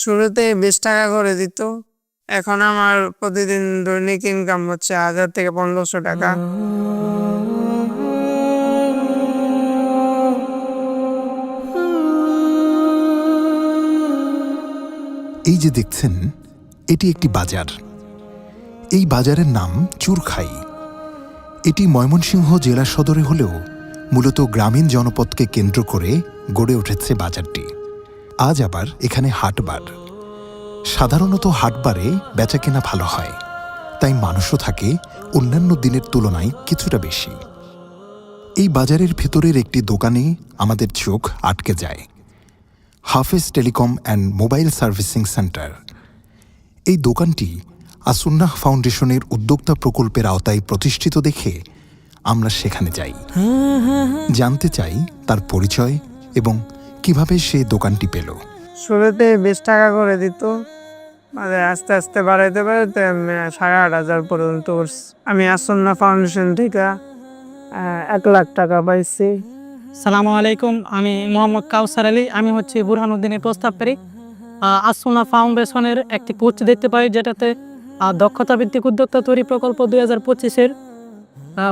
শুরুতে 20 টাকা করে দিত। এখন আমার প্রতিদিন দৈনিক ইনকাম হচ্ছে 1000 থেকে 1500 টাকা। এই যে দেখছেন, এটি একটি বাজার। এই বাজারের নাম চুরখাই। এটি ময়মনসিংহ জেলা সদরে হলেও মূলত গ্রামীণ জনপদকে কেন্দ্র করে গড়ে উঠেছে বাজারটি। আজ আবার এখানে হাটবার। সাধারণত হাটবারে বেচাকেনা ভালো হয়, তাই মানুষও থাকে অন্যান্য দিনের তুলনায় কিছুটা বেশি। এই বাজারের ভেতরের একটি দোকানে আমাদের চোখ আটকে যায়। হাফেজ telecom and mobile servicing centre. এই দোকানটি আসুন্নাহ ফাউন্ডেশনের উদ্যোক্তা প্রকল্পের আওতায় প্রতিষ্ঠিত দেখে আমরা সেখানে যাই, জানতে চাই তার পরিচয় এবং কিভাবে সে দোকানটি পেল। শুরুতে 20 টাকা করে দিত, মানে আস্তে আস্তে বাড়াইতে বাড়াইতে আমি 8500 পর্যন্ত উঠছি। আমি আসন্না ফাউন্ডেশন থেকে 1 লাখ টাকা পাইছি। সালামু আলাইকুম, আমি মোহাম্মদ কাউসার আলী। আমি হচ্ছে বুরহানুদ্দিনের প্রস্তাবকারী। আসুন্নাহ ফাউন্ডেশনের একটি পোস্ট দেখতে পাই, যেটাতে দক্ষতা ভিত্তিক উদ্যোক্তা তৈরি প্রকল্প 2025-এর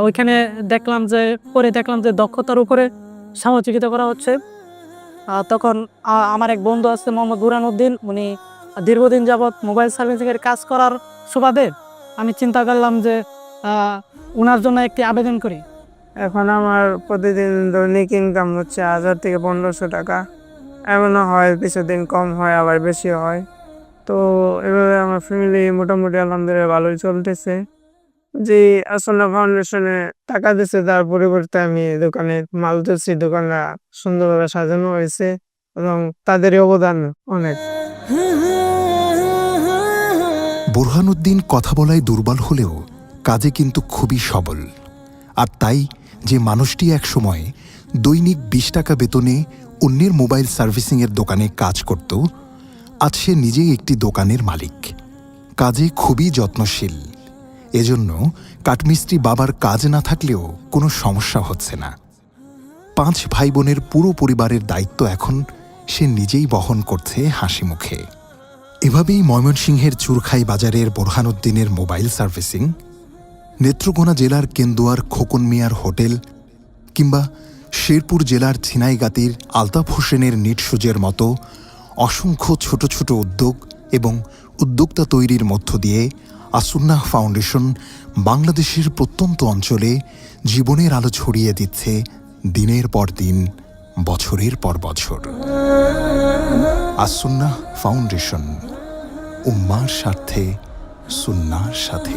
ওইখানে দেখলাম যে দক্ষতার উপরে সহযোগিতা করা হচ্ছে। তখন আমার এক বন্ধু আছে মোহাম্মদ বুরহানুদ্দিন, উনি দীর্ঘদিন যাবৎ মোবাইল সার্ভিসিংয়ের কাজ করার সুবাদে আমি চিন্তা করলাম যে ওনার জন্য একটি আবেদন করি। এখন আমার প্রতিদিন দৈনিক ইনকাম হচ্ছে 1000 থেকে 1500 টাকা। এমনও হয় কিছুদিন কম হয়, আবার বেশি হয়। তো এভাবে আমার ফ্যামিলি মোটামুটি আলহামদুলিল্লাহ ভালোই চলতেছে। যে আসন্না ফাউন্ডেশনে টাকা দিচ্ছে, তার পরিবর্তে আমি দোকানে মাল তুলছি। দোকানটা সুন্দরভাবে সাজানো হয়েছে এবং তাদের অবদান অনেক। বুরহানুদ্দিন কথা বলায় দুর্বল হলেও কাজে কিন্তু খুবই সবল। আর তাই যে মানুষটি এক সময় দৈনিক 20 টাকা বেতনে অন্যের মোবাইল সার্ভিসিংয়ের দোকানে কাজ করত, আজ সে নিজেই একটি দোকানের মালিক। কাজে খুবই যত্নশীল। এজন্য কাঠমিস্ত্রি বাবার কাজ না থাকলেও কোনো সমস্যা হচ্ছে না। 5 ভাই বোনের পুরো পরিবারের দায়িত্ব এখন সে নিজেই বহন করছে হাসি মুখে। এভাবেই ময়মনসিংহের চুরখাই বাজারের বুরহানুদ্দিনের মোবাইল সার্ভিসিং, নেত্রকোনা জেলার কেন্দুয়ার খোকন মিয়ার হোটেল কিংবা শেরপুর জেলার ছিনাইগাতির আলতাফ হোসেনের নিট সুজের মতো অসংখ্য ছোট ছোট উদ্যোগ এবং উদ্যোক্তা তৈরির মধ্য দিয়ে আসুন্নাহ ফাউন্ডেশন বাংলাদেশের প্রত্যন্ত অঞ্চলে জীবনের আলো ছড়িয়ে দিচ্ছে দিনের পর দিন, বছরের পর বছর। আসুন্নাহ ফাউন্ডেশন, উম্মার স্বার্থে সুন্নাহর সাথে।